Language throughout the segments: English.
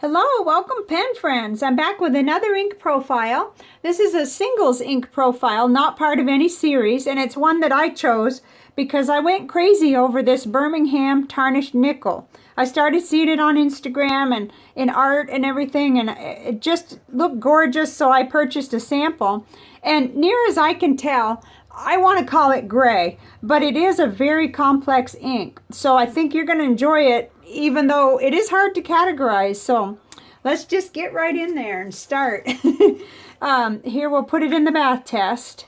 Hello, welcome pen friends. I'm back with another ink profile. This is a singles ink profile, not part of any series, and it's one that I chose because I went crazy over this Birmingham Tarnished Nickel. I started seeing it on Instagram and in art and everything, and it just looked gorgeous, so I purchased a sample. And near as I can tell, I want to call it gray, but it is a very complex ink. So I think you're going to enjoy it, even though it is hard to categorize. So let's just get right in there and start. Here we'll put it in the bath test.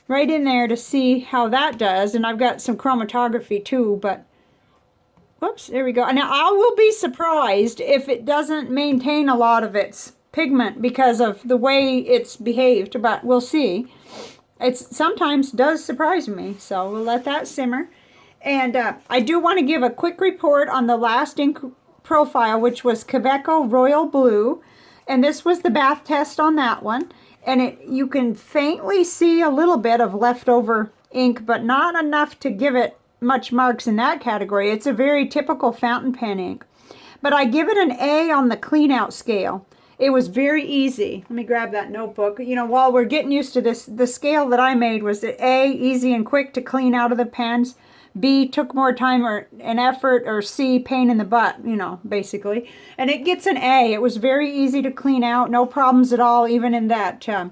Right in there to see how that does. And I've got some chromatography too, but whoops, there we go. Now I will be surprised if it doesn't maintain a lot of its pigment because of the way it's behaved, but we'll see. It sometimes does surprise me, so we'll let that simmer. And I do want to give a quick report on the last ink profile, which was Quebeco Royal Blue. And this was the bath test on that one. And you can faintly see a little bit of leftover ink, but not enough to give it much marks in that category. It's a very typical fountain pen ink. But I give it an A on the clean out scale. It was very easy. Let me grab that notebook. You know, while we're getting used to this, the scale that I made was that A, easy and quick to clean out of the pens. B, took more time or an effort, or C, pain in the butt, you know, basically. And it gets an A. It was very easy to clean out, no problems at all, even in that. You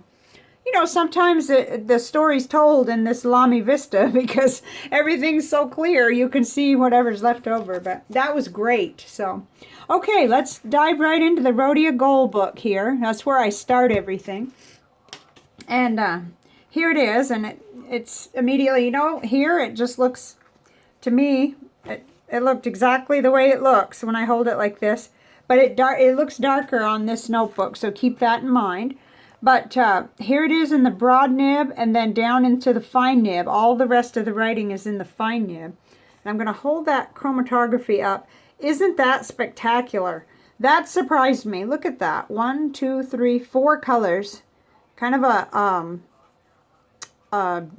know, sometimes the story's told in this Lamy Vista because everything's so clear, you can see whatever's left over. But that was great. So, okay, let's dive right into the Rhodia Gold book here. That's where I start everything. And here it is, and it's immediately, you know, here it just looks, to me, it looked exactly the way it looks when I hold it like this. But it looks darker on this notebook, so keep that in mind. But here it is in the broad nib and then down into the fine nib. All the rest of the writing is in the fine nib. And I'm going to hold that chromatography up. Isn't that spectacular? That surprised me. Look at that. 1, 2, 3, 4 colors. Kind of a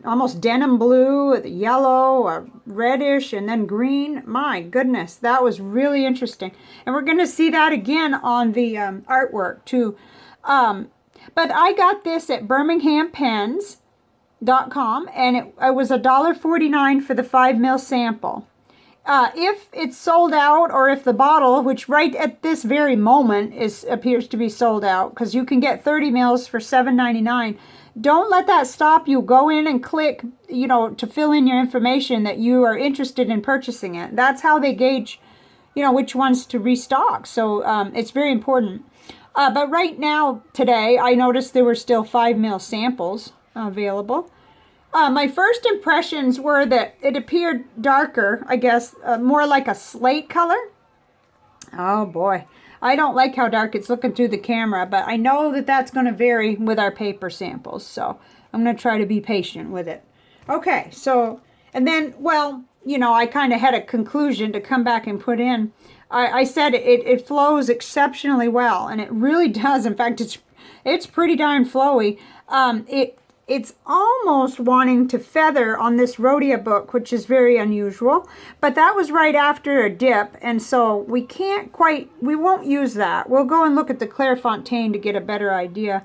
almost denim blue with yellow, a reddish, and then green. My goodness, that was really interesting. And we're going to see that again on the artwork too. But I got this at birminghampens.com, and it was $1.49 for the 5 ml sample. If it's sold out, or if the bottle, which right at this very moment appears to be sold out, because you can get 30 mils for $7.99, don't let that stop you. Go in and click, you know, to fill in your information that you are interested in purchasing it. That's how they gauge, you know, which ones to restock. So it's very important. But right now, today, I noticed there were still 5 ml samples available. My first impressions were that it appeared darker, I guess, more like a slate color. Oh boy, I don't like how dark it's looking through the camera, but I know that that's going to vary with our paper samples, so I'm going to try to be patient with it. Okay, so, and then, well, you know, I kind of had a conclusion to come back and put in. I said it flows exceptionally well, and it really does. In fact, it's pretty darn flowy. It's almost wanting to feather on this Rhodia book, which is very unusual. But that was right after a dip, and so we won't use that. We'll go and look at the Clairefontaine to get a better idea.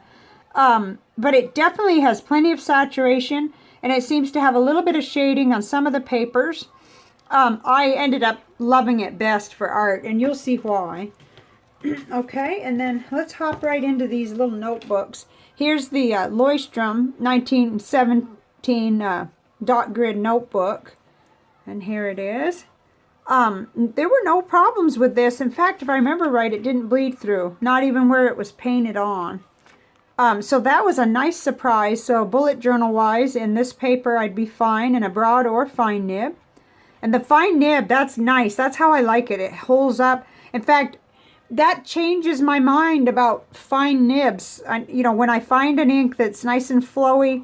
But it definitely has plenty of saturation, and it seems to have a little bit of shading on some of the papers. I ended up loving it best for art, and you'll see why. Okay, and then let's hop right into these little notebooks. Here's the Leuchtturm 1917 dot grid notebook, and here it is. There were no problems with this. In fact, if I remember right, it didn't bleed through, not even where it was painted on. So that was a nice surprise. So bullet journal wise, in this paper I'd be fine in a broad or fine nib. And the fine nib, that's nice. That's how I like it. It holds up. In fact, that changes my mind about fine nibs. You know, when I find an ink that's nice and flowy,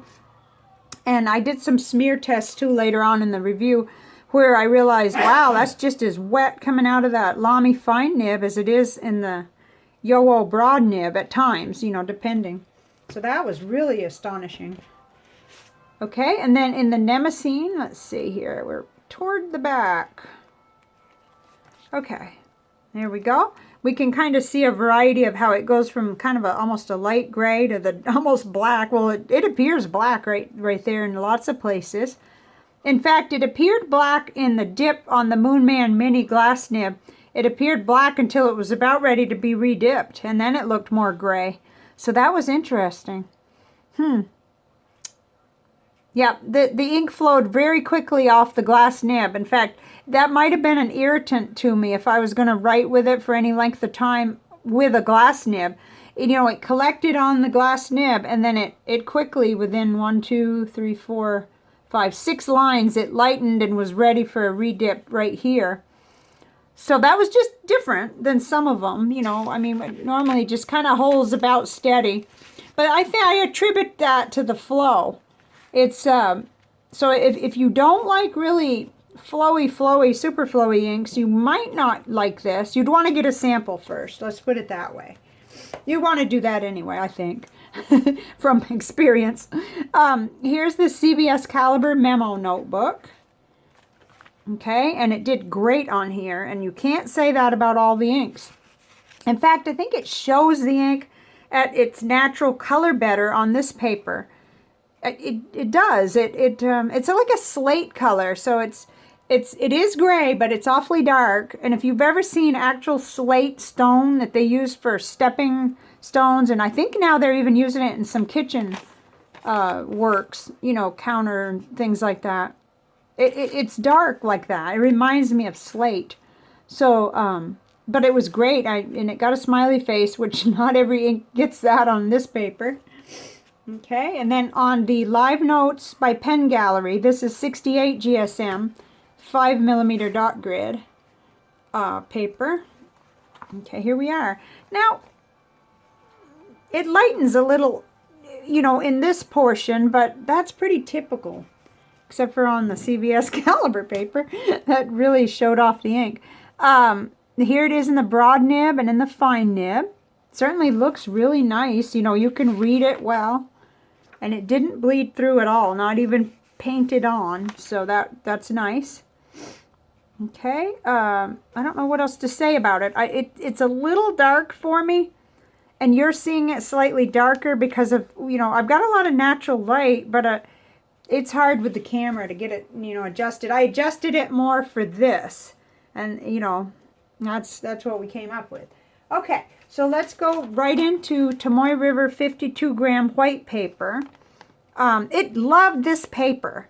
and I did some smear tests too later on in the review, where I realized, wow, that's just as wet coming out of that Lamy fine nib as it is in the Yo-O broad nib at times, you know, depending. So that was really astonishing. Okay, and then in the Nemesine, let's see here, we're toward the back. Okay, there we go. we can kind of see a variety of how it goes from kind of almost a light gray to the almost black. Well, it appears black right there in lots of places. In fact, it appeared black in the dip on the Moonman mini glass nib. It appeared black until it was about ready to be redipped, and then it looked more gray. So that was interesting. Yeah, the ink flowed very quickly off the glass nib. In fact, that might have been an irritant to me if I was going to write with it for any length of time with a glass nib. You know, it collected on the glass nib, and then it quickly, within 1, 2, 3, 4, 5, 6 lines, it lightened and was ready for a redip right here. So that was just different than some of them, you know. I mean, normally just kind of holds about steady. But I think I attribute that to the flow. It's, so if you don't like really flowy, super flowy inks, you might not like this. You'd want to get a sample first. Let's put it that way. You want to do that anyway, I think, from experience. Here's the CVS Caliber Memo Notebook. Okay, and it did great on here, and you can't say that about all the inks. In fact, I think it shows the ink at its natural color better on this paper. It does. It's like a slate color, so it is gray, but it's awfully dark. And if you've ever seen actual slate stone that they use for stepping stones, and I think now they're even using it in some kitchen works, you know, counter and things like that. It's dark like that. It reminds me of slate. So, but it was great. And it got a smiley face, which not every ink gets that on this paper. Okay, and then on the Live Notes by Pen Gallery, this is 68 GSM, 5mm dot grid paper. Okay, here we are. Now, it lightens a little, you know, in this portion, but that's pretty typical. Except for on the CVS Caliber paper, that really showed off the ink. Here it is in the broad nib and in the fine nib. Certainly looks really nice. You know, you can read it well. And it didn't bleed through at all, not even painted on. So that's nice. Okay, I don't know what else to say about it. It's a little dark for me. And you're seeing it slightly darker because of, you know, I've got a lot of natural light, but it's hard with the camera to get it, you know, adjusted. I adjusted it more for this. And, you know, that's what we came up with. Okay, so let's go right into Tomoe River 52 gram white paper. It loved this paper.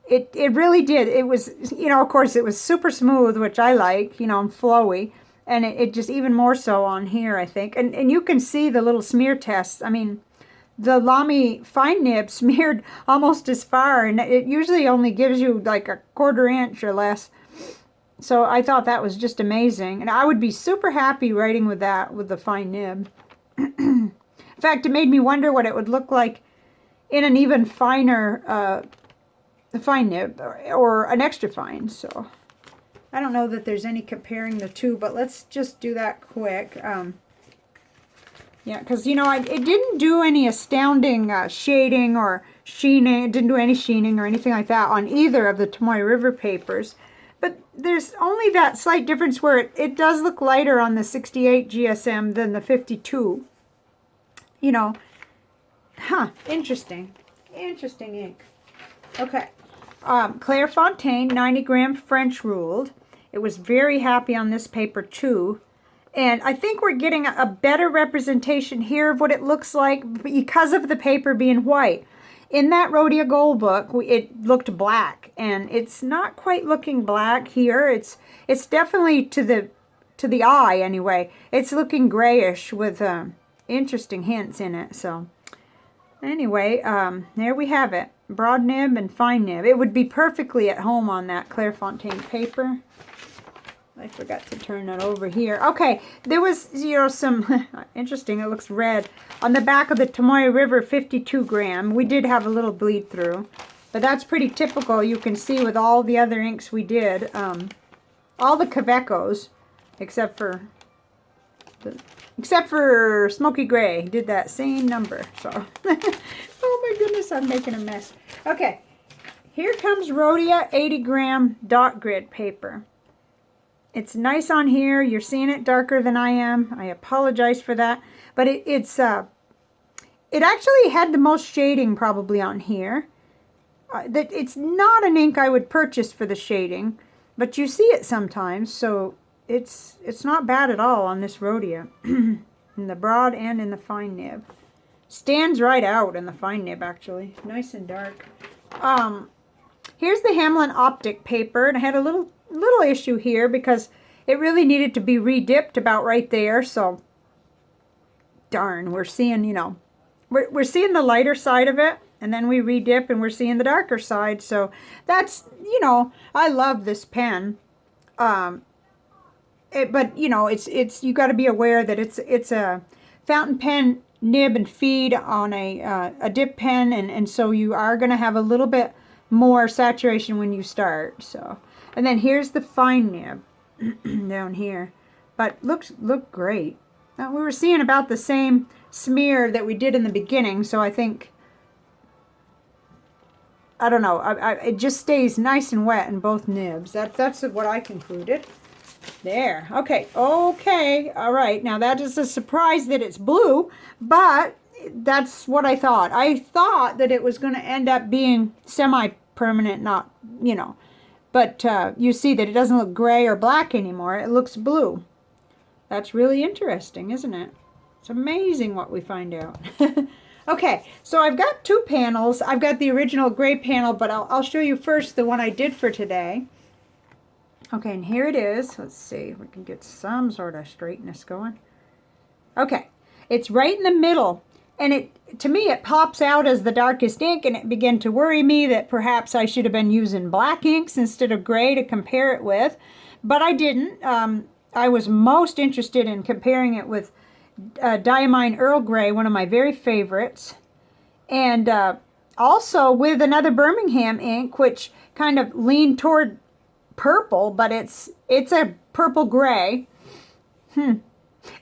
It really did. It was, you know, of course, it was super smooth, which I like, you know, and flowy. And it just even more so on here, I think. And you can see the little smear tests. I mean, the Lamy fine nib smeared almost as far, and it usually only gives you like a 1/4 inch or less. So I thought that was just amazing. And I would be super happy writing with that, with the fine nib. In fact, it made me wonder what it would look like in an even finer fine nib or an extra fine. So I don't know that there's any comparing the two, but let's just do that quick. Yeah, because, you know, it didn't do any astounding shading or sheening. It didn't do any sheening or anything like that on either of the Tomoe River papers. But there's only that slight difference where it does look lighter on the 68 GSM than the 52. You know, interesting. Interesting ink. Okay. Clairefontaine, 90 gram French ruled. It was very happy on this paper too. And I think we're getting a better representation here of what it looks like because of the paper being white. In that Rhodia Gold book, it looked black, and it's not quite looking black here. It's definitely to the eye anyway. It's looking grayish with interesting hints in it. So anyway, there we have it. Broad nib and fine nib. It would be perfectly at home on that Clairefontaine paper. I forgot to turn that over here. Okay, there was, you know, some, interesting, it looks red. On the back of the Tomoe River 52 gram, we did have a little bleed through. But that's pretty typical, you can see with all the other inks we did. All the Kavekos, except for Smoky Gray, did that same number. So, oh my goodness, I'm making a mess. Okay, here comes Rhodia 80 gram dot grid paper. It's nice on here. You're seeing it darker than I am. I apologize for that. But it actually had the most shading probably on here. That it's not an ink I would purchase for the shading, but you see it sometimes, so it's not bad at all on this Rhodia. In the broad and in the fine nib. Stands right out in the fine nib, actually. Nice and dark. Here's the Hamlin Optic paper, and I had a little issue here because it really needed to be re-dipped about right there, so darn, we're seeing, you know, we're seeing the lighter side of it, and then we re-dip and we're seeing the darker side, so that's, you know, I love this pen. But, you know, it's you got to be aware that it's a fountain pen nib and feed on a dip pen, and so you are going to have a little bit more saturation when you start. So, and then here's the fine nib down here, but look great. Now, we were seeing about the same smear that we did in the beginning, so I think, I don't know, it just stays nice and wet in both nibs. That's what I concluded. There. Okay. All right. Now that is a surprise that it's blue, but that's what I thought. I thought that it was going to end up being semi-permanent, not, you know. But you see that it doesn't look gray or black anymore. It looks blue. That's really interesting, isn't it? It's amazing what we find out. Okay, so I've got two panels. I've got the original gray panel, but I'll show you first the one I did for today. Okay, and here it is. Let's see if we can get some sort of straightness going. Okay, it's right in the middle, and to me it pops out as the darkest ink, and it began to worry me that perhaps I should have been using black inks instead of gray to compare it with, but I didn't. I was most interested in comparing it with Diamine Earl Grey, one of my very favorites, and also with another Birmingham ink, which kind of leaned toward purple, but it's a purple gray. And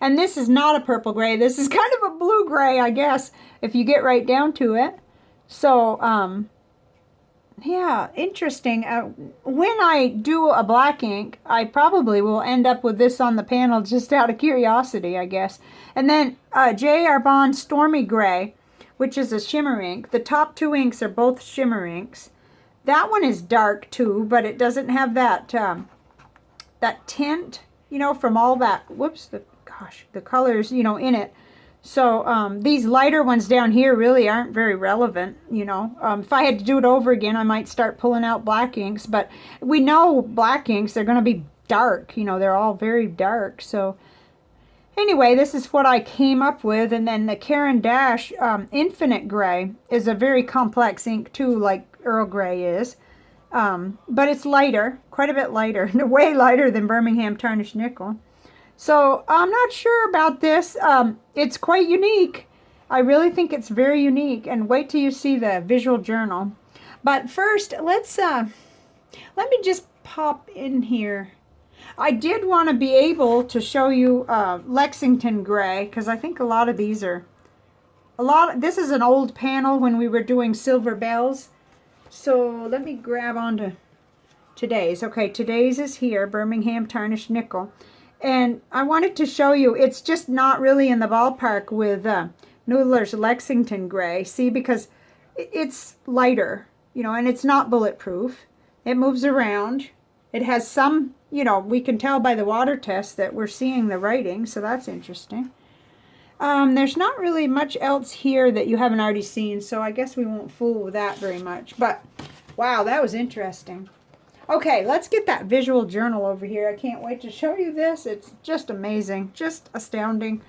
this is not a purple gray. This is kind of a blue gray, I guess, if you get right down to it. So, yeah, interesting. When I do a black ink, I probably will end up with this on the panel just out of curiosity, I guess. And then J. Arbonne Stormy Gray, which is a shimmer ink. The top two inks are both shimmer inks. That one is dark too, but it doesn't have that that tint, you know, from all that, the colors, you know, in it. So these lighter ones down here really aren't very relevant, you know. If I had to do it over again, I might start pulling out black inks, but we know black inks, they're going to be dark, you know, they're all very dark. So anyway, this is what I came up with, and then the Carand-Infinite Grey is a very complex ink too, like Earl Grey is, but it's lighter, quite a bit lighter, way lighter than Birmingham Tarnished Nickel. So I'm not sure about this. It's quite unique. I really think it's very unique, and wait till you see the visual journal. But first, let me just pop in here. I did want to be able to show you Lexington Gray, because I think a lot of these are this is an old panel when we were doing Silver Bells. So let me grab onto today's. Okay, today's is here, Birmingham Tarnished Nickel. And I wanted to show you, it's just not really in the ballpark with Noodler's Lexington Gray. See, because it's lighter, you know, and it's not bulletproof. It moves around. It has some, you know, we can tell by the water test that we're seeing the writing, so that's interesting. There's not really much else here that you haven't already seen, so I guess we won't fool with that very much. But, wow, that was interesting. Okay, let's get that visual journal over here. I can't wait to show you this. It's just amazing, just astounding.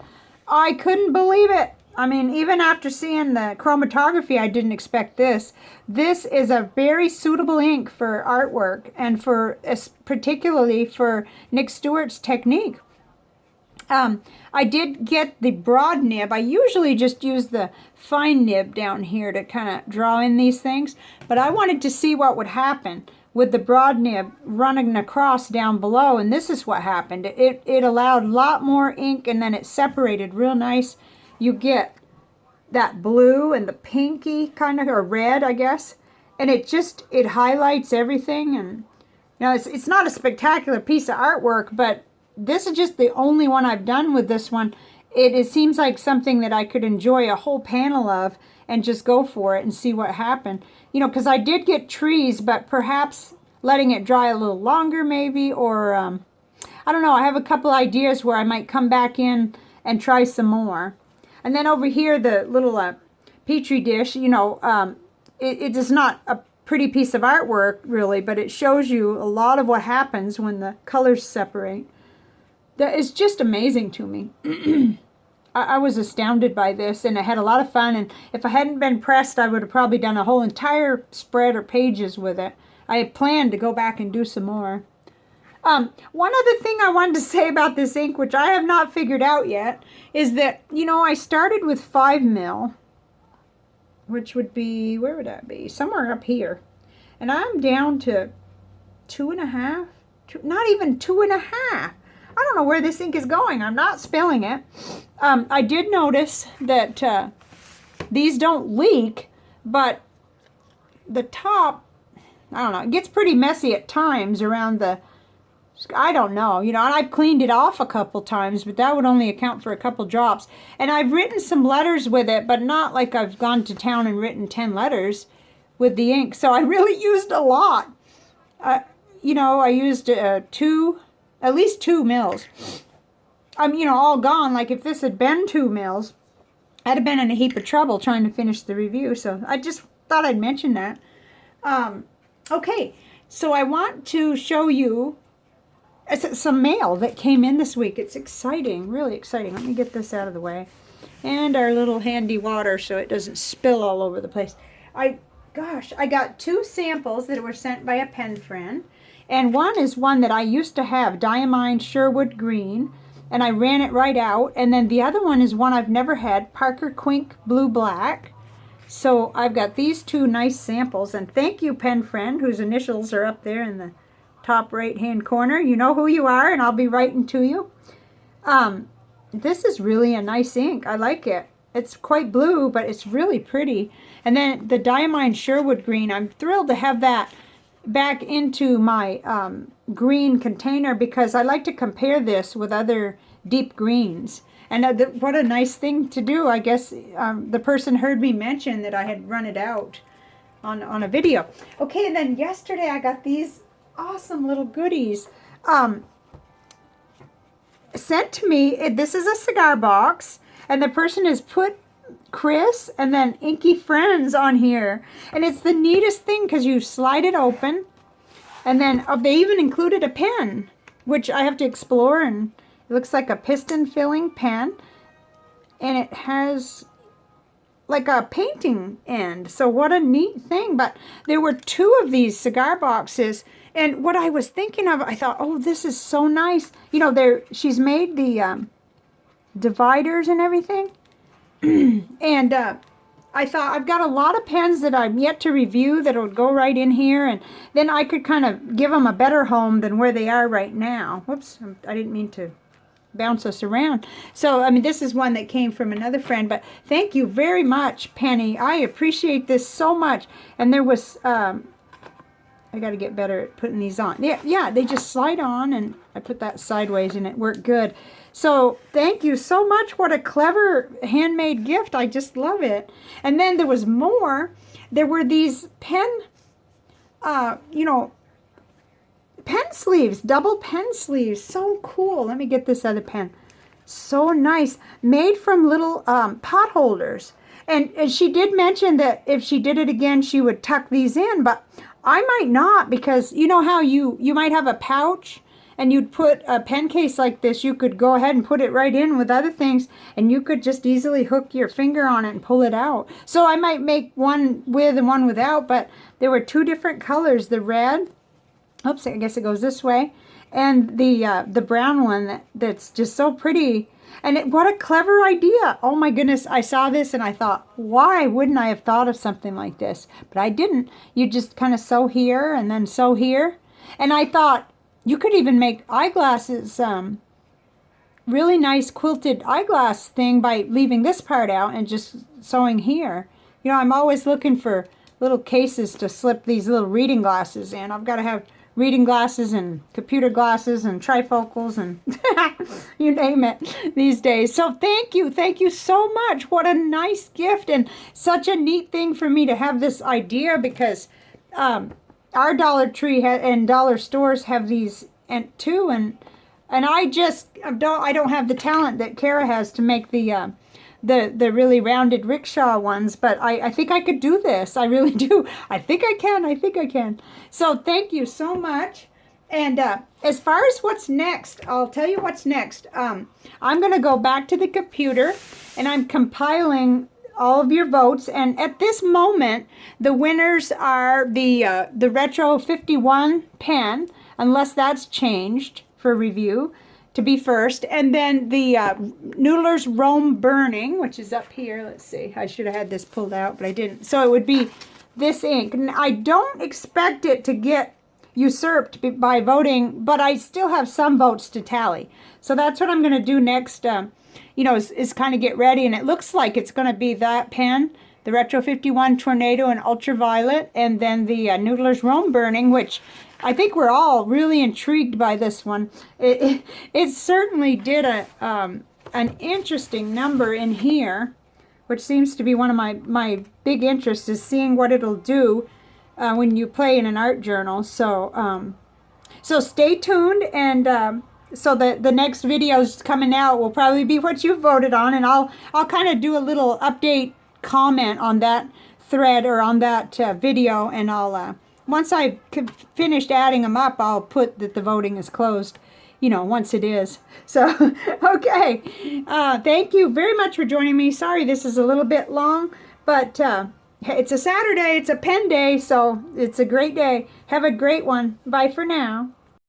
I couldn't believe it. I mean, even after seeing the chromatography, I didn't expect this. This is a very suitable ink for artwork, and particularly for Nick Stewart's technique. I did get the broad nib. I usually just use the fine nib down here to kind of draw in these things, but I wanted to see what would happen with the broad nib running across down below, and this is what happened. It allowed a lot more ink, and then it separated real nice. You get that blue and the pinky kind of, or red, I guess, and it highlights everything, and You know, it's not a spectacular piece of artwork, but this is just the only one I've done with this one. It seems like something that I could enjoy a whole panel of and just go for it and see what happened. You know, because I did get trees, but perhaps letting it dry a little longer maybe, or I don't know. I have a couple ideas where I might come back in and try some more. And then over here, the little Petri dish, you know, it is not a pretty piece of artwork really, but it shows you a lot of what happens when the colors separate. That is just amazing to me. I was astounded by this, and I had a lot of fun, and if I hadn't been pressed, I would have probably done a whole entire spread or pages with it. I had planned to go back and do some more. One other thing I wanted to say about this ink, which I have not figured out yet, is that, you know, I started with 5 mil, which would be, where would that be? Somewhere up here. And I'm down to 2.5, not even 2.5. I don't know where this ink is going. I'm not spilling it. I did notice that these don't leak, but the top, I don't know, it gets pretty messy at times around the, I don't know, you know, and I've cleaned it off a couple times, but that would only account for a couple drops. And I've written some letters with it, but not like I've gone to town and written 10 letters with the ink. So I really used a lot. You know, I used at least 2 mils. You know, all gone. Like if this had been 2 mils, I'd have been in a heap of trouble trying to finish the review. So I just thought I'd mention that. Okay, so I want to show you some mail that came in this week. It's exciting, really exciting. Let me get this out of the way. And our little handy water so it doesn't spill all over the place. I got 2 samples that were sent by a pen friend. And one is one that I used to have, Diamine Sherwood Green, and I ran it right out. And then the other one is one I've never had, Parker Quink Blue Black. So I've got these 2 nice samples. And thank you, pen friend, whose initials are up there in the top right-hand corner. You know who you are, and I'll be writing to you. This is really a nice ink. I like it. It's quite blue, but it's really pretty. And then the Diamine Sherwood Green, I'm thrilled to have that back into my green container because I like to compare this with other deep greens. And what a nice thing to do. I guess the person heard me mention that I had run it out on a video. Okay, and then yesterday I got these awesome little goodies sent to me. This is a cigar box, and the person has put Chris and then Inky Friends on here, and it's the neatest thing because you slide it open, and then they even included a pen, which I have to explore, and it looks like a piston filling pen, and it has like a painting end. So what a neat thing. But there were 2 of these cigar boxes, and what I was thinking of, I thought, oh, this is so nice. You know, she's made the dividers and everything. And I thought, I've got a lot of pens that I'm yet to review that would go right in here, and then I could kind of give them a better home than where they are right now. Whoops, I didn't mean to bounce us around. So, I mean, this is one that came from another friend, but thank you very much, Penny. I appreciate this so much. And there was, I got to get better at putting these on. Yeah, they just slide on, and I put that sideways, and it worked good. So, thank you so much. What a clever handmade gift. I just love it. And then there was more. There were these pen, you know, pen sleeves, double pen sleeves. So cool. Let me get this other pen. So nice. Made from little pot holders. And she did mention that if she did it again, she would tuck these in, but I might not, because you know how you might have a pouch and you'd put a pen case like this. You could go ahead and put it right in with other things, and you could just easily hook your finger on it and pull it out. So I might make one with and one without, but there were 2 different colors, the red, oops, I guess it goes this way, and the brown one that's just so pretty. And what a clever idea. Oh my goodness, I saw this and I thought, why wouldn't I have thought of something like this? But I didn't. You just kind of sew here and then sew here. And I thought you could even make eyeglasses, really nice quilted eyeglass thing by leaving this part out and just sewing here. You know, I'm always looking for little cases to slip these little reading glasses in. I've got to have reading glasses and computer glasses and trifocals and you name it these days. So thank you so much. What a nice gift, and such a neat thing for me to have this idea, because our Dollar Tree and dollar stores have these too, and I don't have the talent that Kara has to make the really rounded rickshaw ones, but I think I could do this. I really do. I think I can. So thank you so much. And as far as what's next, I'll tell you what's next. I'm going to go back to the computer, and I'm compiling all of your votes. And at this moment, the winners are the Retro 51 pen, unless that's changed for review, to be first, and then the Noodler's Rome Burning, which is up here. Let's see, I should have had this pulled out, but I didn't. So it would be this ink, and I don't expect it to get usurped by voting, but I still have some votes to tally. So that's what I'm going to do next, is kind of get ready, and it looks like it's going to be that pen, the Retro 51 Tornado and Ultraviolet, and then the Noodler's Rome Burning, which I think we're all really intrigued by this one. It certainly did an interesting number in here, which seems to be one of my big interests, is seeing what it'll do when you play in an art journal. So so stay tuned, and so the next videos coming out will probably be what you voted on, and I'll kind of do a little update comment on that thread or on that video, and I'll once I've finished adding them up, I'll put that the voting is closed, once it is. So, okay. Thank you very much for joining me. Sorry this is a little bit long, but it's a Saturday. It's a pen day, so it's a great day. Have a great one. Bye for now.